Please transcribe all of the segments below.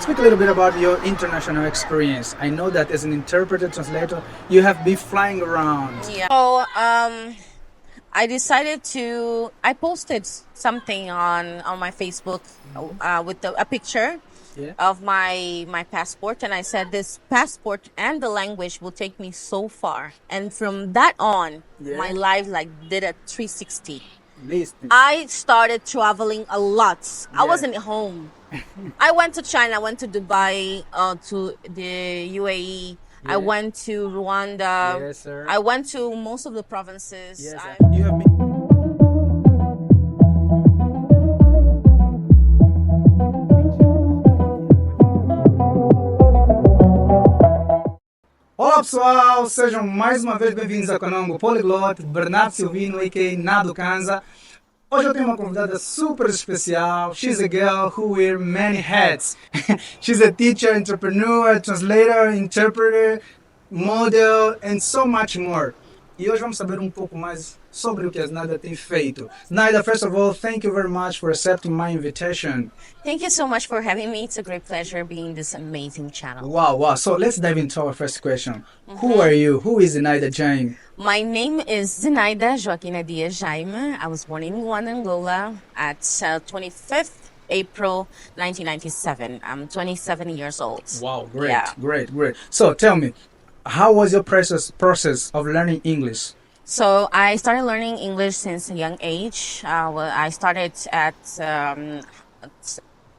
speak a little bit about your international experience. I know that as an interpreter, translator, you have been flying around. Yeah. So I posted something on my Facebook with a picture Yeah. of my passport, and I said this passport and the language will take me so far. And from that on, Yeah. my life like did a 360. Listen. I started traveling a lot. I Yeah. wasn't home. I went to China, I went to Dubai, to the UAE. Yeah. I went to Rwanda. Yes, sir. I went to most of the provinces. Yes, I- you have been. Olá pessoal, sejam mais uma vez bem-vindos ao canal Poliglot, Bernardo Silvino, a.k.a. Nado Kanza. Hoje eu tenho uma convidada super especial. She's a girl who wears many hats. She's a teacher, entrepreneur, translator, interpreter, model, and so much more. E hoje vamos saber um pouco mais sobre o que a Zynaida tem feito. Zynaida, first of all, thank you very much for accepting my invitation. Thank you so much for having me. It's a great pleasure being this amazing channel. Wow. So let's dive into our first question. Who are you? Who is Zynaida Jaime? My name is Zynaida Jaime. I was born in Luanda, Angola at 25th April 1997. I'm 27 years old. Wow, great, Yeah. great. So tell me, how was your process of learning English? So I started learning English since a young age. I started at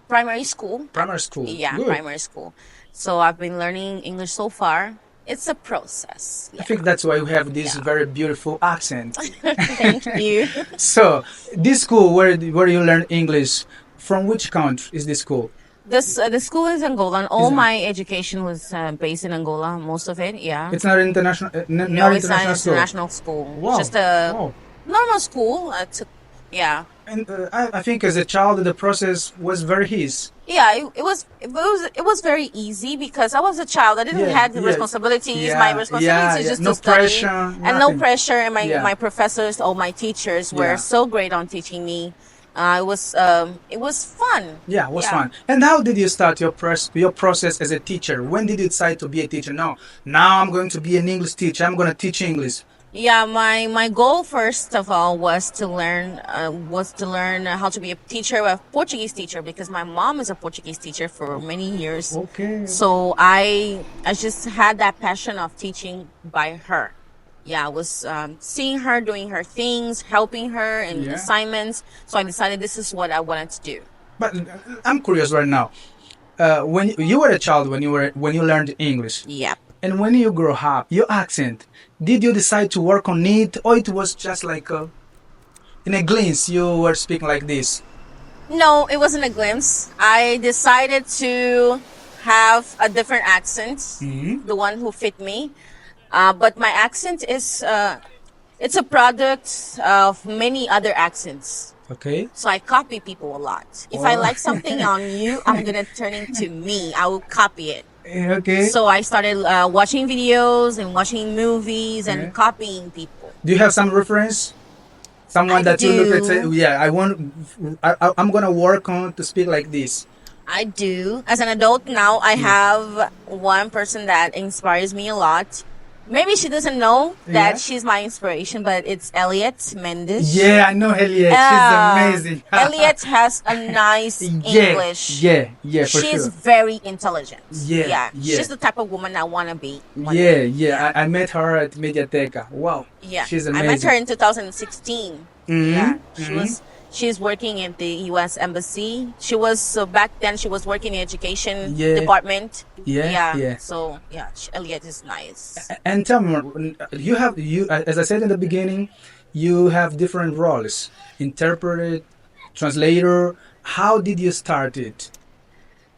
primary school. Primary school. Yeah, Good. primary school. So I've been learning English so far. It's a process. I think that's why you have this very beautiful accent. Thank you. So, this school where you learn English, from which country is this school? The school is Angola. All Is it? my education was based in Angola. Most of it, yeah. It's not international. No, Not it's not international an school. international school. Wow. Just a Wow. normal school. Yeah, And I think as a child, the process was very easy. yeah. It was very easy because I was a child. I didn't Yeah, have the yeah. responsibilities. Yeah, My responsibility is yeah. just No to study, pressure, and no nothing. pressure. And Yeah. my professors or my teachers were Yeah. so great on teaching me. It was fun. Yeah, it was Yeah. fun. And how did you start your process as a teacher? When did you decide to be a teacher? No, now I'm going to be an English teacher. I'm going to teach English. Yeah, my goal first of all was to learn how to be a teacher, a Portuguese teacher, because my mom is a Portuguese teacher for many years. Okay. So I just had that passion of teaching by her. Yeah, I was seeing her doing her things, helping her in Yeah. assignments. So I decided this is what I wanted to do. But I'm curious right now. When you were a child, when you learned English, Yeah. and when you grow up, your accent, did you decide to work on it, or it was just like in a glance you were speaking like this? No, it wasn't a glimpse. I decided to have a different accent, Mhm. the one who fit me. But my accent is it's a product of many other accents. Okay. So I copy people a lot. If I Oh. like something on you, I'm gonna turn it to me. I will copy it. Okay. So I started watching videos and watching movies and Okay. copying people. Do you have some reference? Someone I that you look at, do. say, yeah, I'm gonna work on to speak like this. I do. As an adult now, I have one person that inspires me a lot. Maybe she doesn't know that Yeah. she's my inspiration, but it's Elliot Mendes. Yeah, I know Elliot. She's amazing. Elliot has a nice English. Yeah, for She's sure. very intelligent. Yeah. She's the type of woman I want to be. one Yeah, day. I met her at Mediateca. Wow. Yeah. She's I amazing. met her in 2016. Mhm, Yeah. mhm. She's working at the U.S. Embassy. She was back then. She was working in education Yeah. department. Yeah. So Elliot is nice. And tell me, as I said in the beginning, you have different roles: interpreter, translator. How did you start it?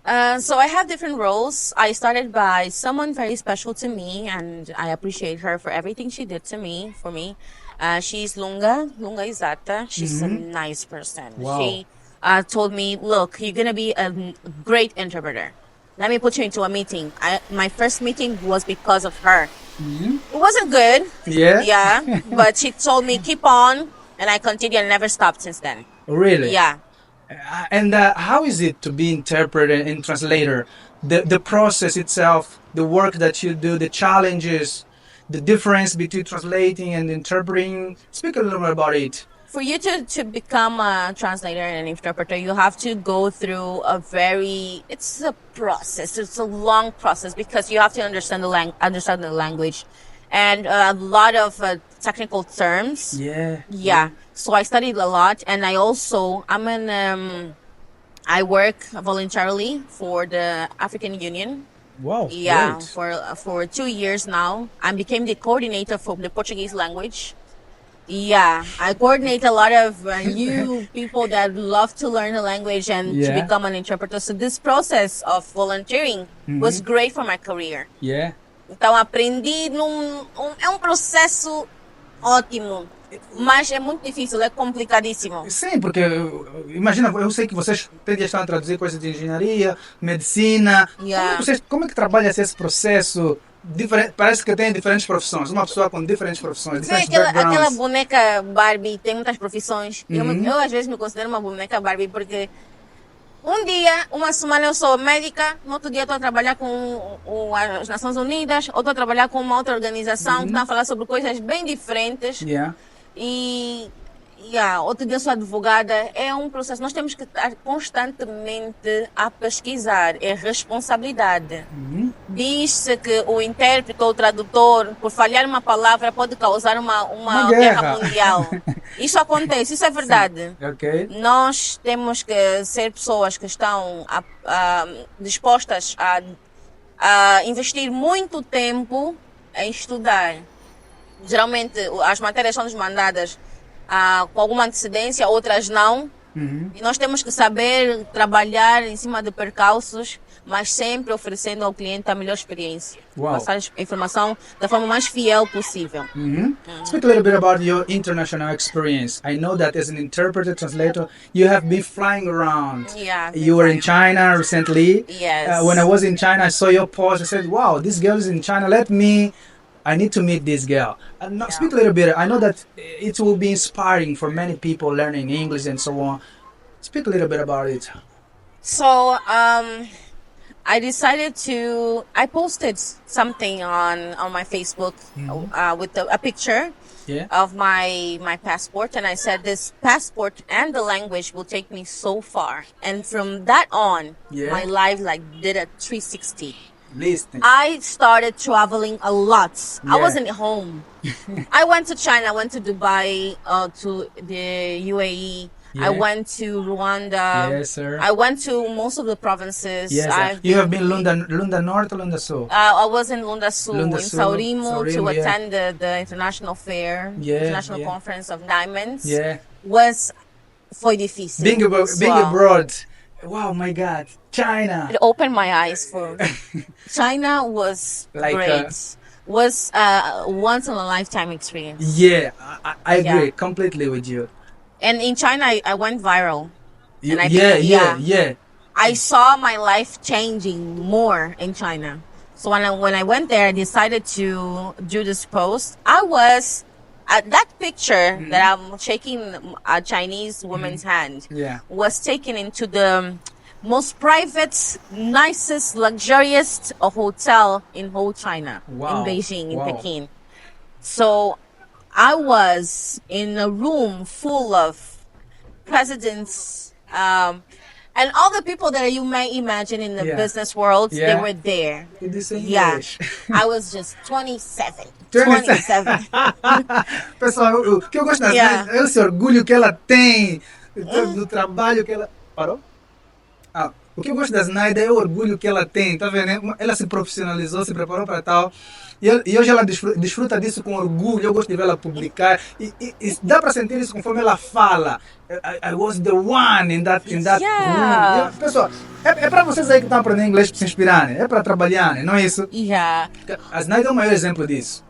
So I have different roles. I started by someone very special to me, and I appreciate her for everything she did for me. She's Lunga Izata. She's a nice person. Wow. She told me, look, you're going to be a great interpreter. Let me put you into a meeting. My first meeting was because of her. It wasn't good. Yeah? Yeah. But she told me, keep on. And I continued and never stopped since then. Really? Yeah. And how is it to be interpreter and translator? The process itself, the work that you do, the challenges, the difference between translating and interpreting. Speak a little bit about it. For you to become a translator and an interpreter, you have to go through it's a process. It's a long process because you have to understand the language and a lot of technical terms. Yeah. So I studied a lot, and I work voluntarily for the African Union. Wow. Yeah, Great. for 2 years now. I became the coordinator for the Portuguese language. Yeah, I coordinate a lot of new people that love to learn the language and to become an interpreter. So this process of volunteering was great for my career. Yeah. Então aprendi é um processo ótimo, mas é muito difícil, é complicadíssimo. Sim, porque imagina, eu sei que vocês estão a traduzir coisas de engenharia, medicina. Yeah. Como é que trabalha esse processo? Parece que tem diferentes profissões. Uma pessoa com diferentes profissões, diferentes backgrounds. Aquela boneca Barbie tem muitas profissões. Eu às vezes me considero uma boneca Barbie porque um dia, uma semana eu sou médica, no outro dia estou a trabalhar com as Nações Unidas, ou estou a trabalhar com uma outra organização que está a falar sobre coisas bem diferentes. Yeah. E outro dia sou advogada. É um processo, nós temos que estar constantemente a pesquisar, é responsabilidade. Diz-se que o intérprete ou o tradutor, por falhar uma palavra, pode causar uma guerra mundial. Isso acontece, isso é verdade. Okay. Nós temos que ser pessoas que estão dispostas a investir muito tempo em estudar. Geralmente as matérias são nos mandadas com alguma antecedência, outras não. E nós temos que saber trabalhar em cima de percalços, mas sempre oferecendo ao cliente a melhor experiência. Wow. Passar a informação da forma mais fiel possível. Speak a little bit about your international experience. I know that as an interpreter, translator, you have been flying around. Yeah. You were in China recently. Yes. When I was in China, I saw your post. I said, wow, this girl is in China. I need to meet this girl. Speak a little bit. I know that it will be inspiring for many people learning English and so on. Speak a little bit about it. So, I decided I posted something on my Facebook with a picture of my passport, and I said this passport and the language will take me so far. And from that on, my life did a 360. Listen. I started traveling a lot. I wasn't home. I went to China, I went to Dubai, to the UAE. I went to Rwanda. Yes, sir. I went to most of the provinces. Yes, you have been Lunda North or Lunda Sul? I was in Lunda Sul, in Sul, Saurimo to attend the international fair, international conference of diamonds. Yeah. Foi difícil. Being abroad. Wow, my God. China. It opened my eyes for China was great. Was once in a lifetime experience. Yeah, I agree completely with you. And in China, I went viral. I saw my life changing more in China. So when I went there, I decided to do this post. I was that picture that I'm shaking a Chinese woman's hand was taken into the most private, nicest, luxurious hotel in whole China, in Beijing, in Peking. So I was in a room full of presidents, and all the people that you may imagine in the business world, they were there. Did you say English? I was just 27. 27. Pessoal, o que eu gosto da Zynaida é esse orgulho que ela tem do trabalho que ela... Parou? O que eu gosto da Zynaida é o orgulho que ela tem, tá vendo? Ela se profissionalizou, se preparou para tal. E hoje ela desfruta disso com orgulho. Eu gosto de ver ela publicar. E dá para sentir isso conforme ela fala. I was the one in that room. Pessoal, é para vocês aí que estão aprendendo inglês para se inspirarem. É para trabalharem, não é isso? A Zynaida é o maior exemplo disso.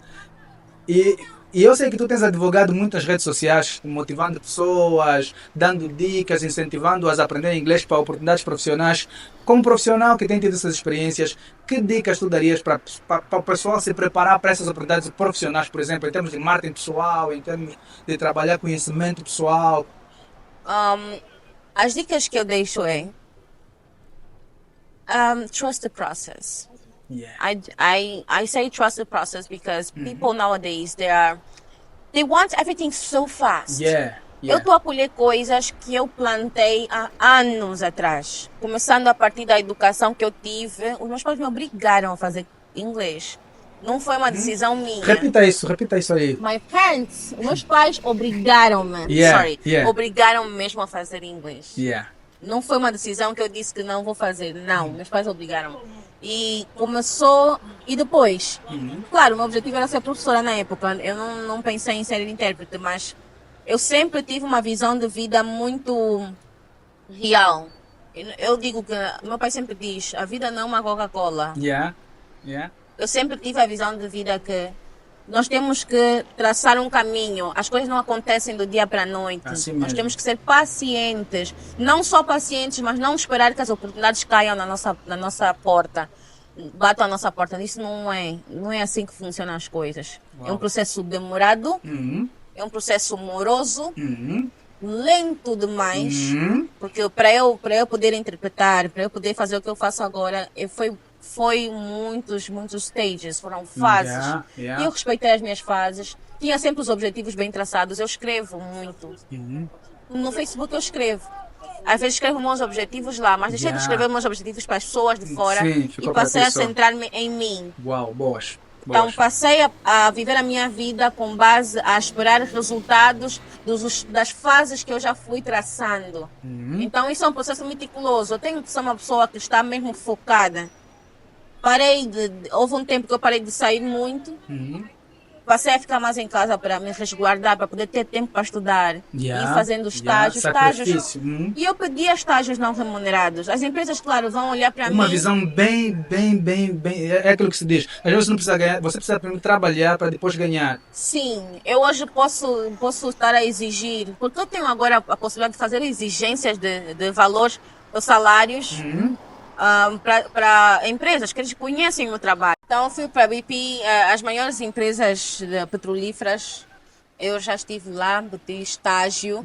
E eu sei que tu tens advogado muitas redes sociais, motivando pessoas, dando dicas, incentivando-as a aprender inglês para oportunidades profissionais. Como profissional que tem tido essas experiências, que dicas tu darias para o pessoal se preparar para essas oportunidades profissionais, por exemplo, em termos de marketing pessoal, em termos de trabalhar conhecimento pessoal? As dicas que eu deixo é trust the process. Yeah. I say trust the process because people nowadays they want everything so fast. Yeah. Eu estou a colher coisas que eu plantei há anos atrás. Começando a partir da educação que eu tive, os meus pais me obrigaram a fazer inglês. Não foi uma decisão minha. Repita isso aí. My parents, os meus pais obrigaram-me. Obrigaram-me mesmo a fazer inglês. Yeah. Não foi uma decisão que eu disse que não vou fazer. Não, meus pais obrigaram-me. E começou, e depois, claro, o meu objetivo era ser professora na época. Eu não pensei em ser intérprete, mas eu sempre tive uma visão de vida muito real. Eu digo que, meu pai sempre diz, a vida não é uma Coca-Cola. Yeah. Eu sempre tive a visão de vida que nós temos que traçar um caminho. As coisas não acontecem do dia para a noite. Assim Nós mesmo. temos que ser pacientes. Não só pacientes, mas não esperar que as oportunidades caiam na nossa porta. Batam a nossa porta. Isso não é assim que funcionam as coisas. Uau. É um processo demorado. É um processo moroso. Lento demais. Porque para eu poder interpretar, para eu poder fazer o que eu faço agora, foi muitos stages, foram fases. Yeah. E eu respeitei as minhas fases. Tinha sempre os objetivos bem traçados. Eu escrevo muito. No Facebook eu escrevo. Às vezes escrevo meus objetivos lá, mas deixei de escrever meus objetivos para as pessoas de fora. Sim, e ficou passei para a ti só. centrar-me em mim. Uau, boas. Então passei a viver a minha vida com base a esperar os resultados das fases que eu já fui traçando. Então isso é um processo meticuloso. Eu tenho que ser uma pessoa que está mesmo focada. Houve um tempo que eu parei de sair muito. Passei a ficar mais em casa para me resguardar, para poder ter tempo para estudar. E fazendo estágios. E eu pedia estágios não remunerados. As empresas, claro, vão olhar para mim. Uma visão bem. É aquilo que se diz. Às vezes não precisa ganhar, você precisa primeiro trabalhar para depois ganhar. Sim, eu hoje posso estar a exigir, porque eu tenho agora a possibilidade de fazer exigências de valores ou salários. Para empresas que eles conhecem o meu trabalho. Então eu fui para a BP, as maiores empresas petrolíferas. Eu já estive lá, botei estágio.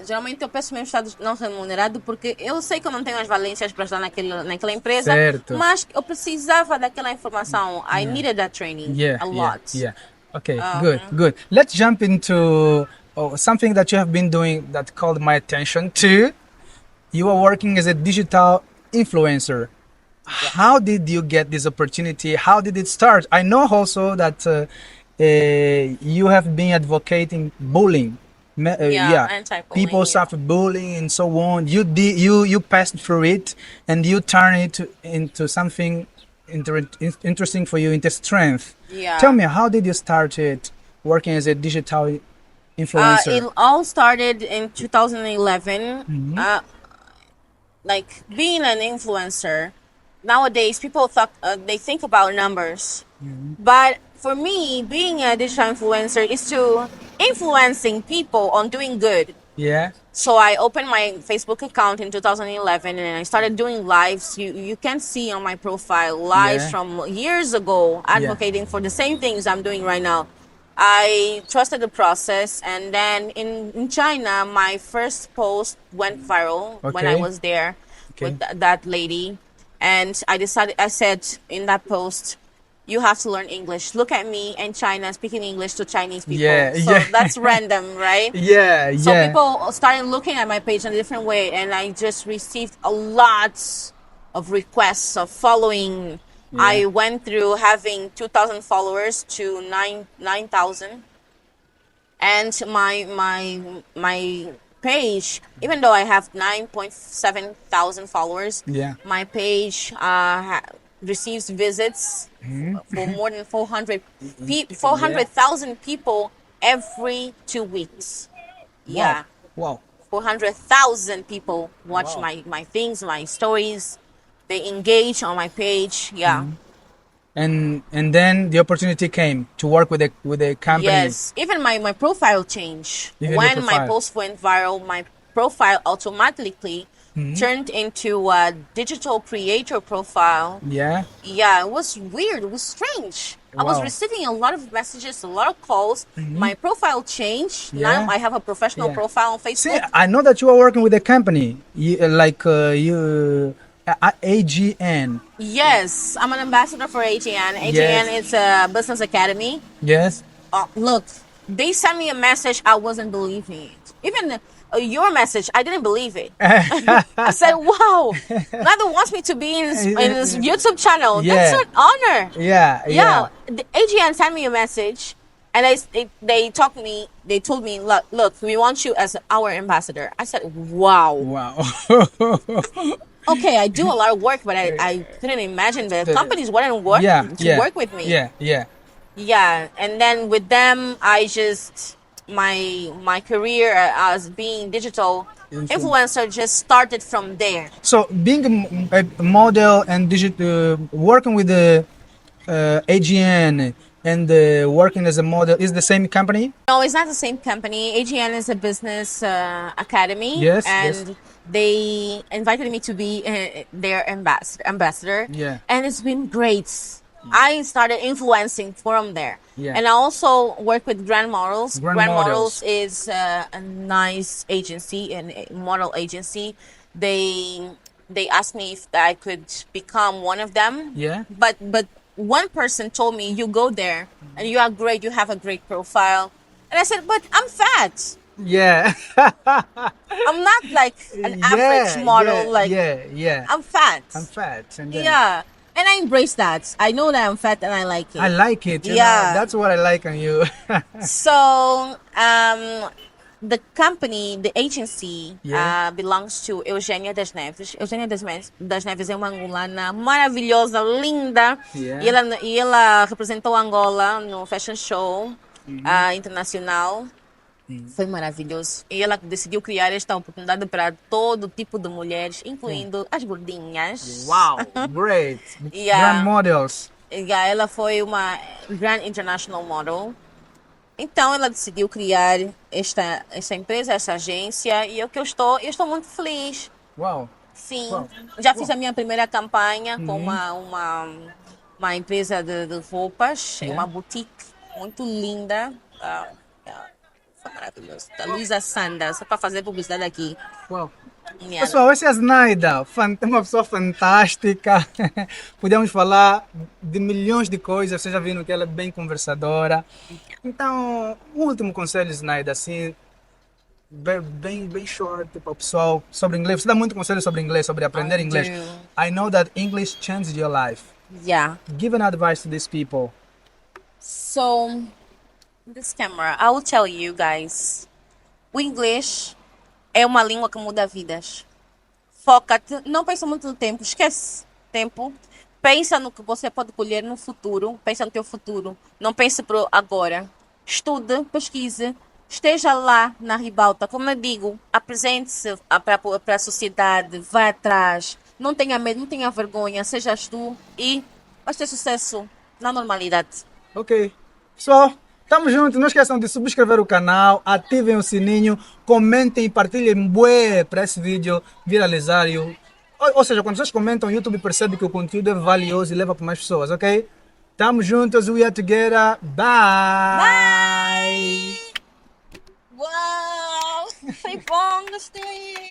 Geralmente eu peço mesmo estágio não remunerado porque eu sei que eu não tenho as valências para estar naquela empresa, certo. Mas eu precisava daquela informação. I needed that training a lot. Okay, good. Let's jump into something that you have been doing that called my attention too. You are working as a digital influencer. How did you get this opportunity? How did it start? I know also that you have been advocating bullying. Anti-bullying. People suffer bullying and so on. You passed through it and you turn it into something interesting for you, into strength. Tell me, how did you start it working as a digital influencer? It all started in 2011. Like being an influencer, nowadays people they think about numbers, but for me, being a digital influencer is to influencing people on doing good. Yeah. So I opened my Facebook account in 2011 and I started doing lives. You can see on my profile lives from years ago advocating for the same things I'm doing right now. I trusted the process, and then in China, my first post went viral when I was there with that lady. And I said in that post, you have to learn English. Look at me in China speaking English to Chinese people. So that's random, right? So people started looking at my page in a different way, and I just received a lot of requests of following. I went through having 2,000 followers to 9,000, and my page, even though I have 9.7 thousand followers, my page receives visits for more than 400,000 people every 2 weeks. Wow. 400,000 people watch my things, my stories. They engage on my page, And then the opportunity came to work with a company. Yes, even my profile changed. When my post went viral, my profile automatically turned into a digital creator profile. Yeah. Yeah, it was weird. It was strange. I was Wow. receiving a lot of messages, a lot of calls. My profile changed. Yeah. Now I have a professional Yeah. profile on See, Facebook. I know that you are working with a company, AGN. Yes, I'm an ambassador for AGN. AGN Yes. is a business academy. Yes. Look, they sent me a message. I wasn't believing it. Even your message, I didn't believe it. I said, "Wow, Nada wants me to be in his YouTube channel. Yeah. That's an honor." Yeah. Yeah, the AGN sent me a message, and they told me, look, we want you as our ambassador. I said, wow. Wow. Okay, I do a lot of work, but I couldn't imagine that companies wouldn't work work with me. Yeah. And then with them, I just my career as being digital influencer just started from there. So being a model and digital, working with the AGN and working as a model is the same company? No, it's not the same company. AGN is a business academy. Yes, And yes. they invited me to be their ambassador. Yeah. And it's been great. I started influencing from there. Yeah. And I also work with Grand Models. Grand Grand Models. Models is a nice agency and a model agency. They asked me if I could become one of them. Yeah. But one person told me, you go there and you are great, you have a great profile. And I said, but I'm fat. Yeah. I'm not like an average model. Yeah. I'm fat. I'm fat. And then Yeah. And I embrace that. I know that I'm fat and I like it. I like it. You Yeah. know, that's what I like on you. So, the company, the agency, Yeah. belongs to Eugênia das Neves. Eugênia das Neves é uma angolana maravilhosa, linda. Yeah. E ela representou Angola no Fashion Show internacional. Foi maravilhoso. E ela decidiu criar esta oportunidade para todo tipo de mulheres, incluindo as gordinhas. Wow, great. Yeah. Grand models. E ela foi uma Grand International Model. Então ela decidiu criar esta empresa, essa agência, e eu estou muito feliz. Wow. Sim. Wow. Já fiz a minha primeira campanha com uma empresa de roupas, Yeah. uma boutique muito linda. Foi maravilhoso. Da Luísa Sanda, só para fazer publicidade aqui. Wow. Yeah. Pessoal, essa é a Zynaida, uma pessoa fantástica. Podemos falar de milhões de coisas, vocês já viram que ela é bem conversadora. Então, o último conselho, Zynaida, assim, bem short para o pessoal sobre inglês. Você dá muito conselho sobre inglês, sobre aprender inglês. I know that English changed your life. Yeah. Give an advice to these people. So, this camera, I will tell you guys, o inglês é uma língua que muda vidas. Foca-te, não pensa muito no tempo, esquece tempo. Pensa no que você pode colher no futuro, pensa no teu futuro. Não pense pro agora. Estude, pesquise, esteja lá na ribalta. Como eu digo, apresente-se para a sociedade, vá atrás. Não tenha medo, não tenha vergonha, sejas tu e vai ter sucesso na normalidade. Ok. Pessoal, tamo junto. Não esqueçam de subscrever o canal, ativem o sininho, comentem e partilhem bué para esse vídeo viralizar. Ou seja, quando vocês comentam, o YouTube percebe que o conteúdo é valioso e leva para mais pessoas, ok? Tamo juntos, we are together. Bye! Uau! Foi bom, gostei!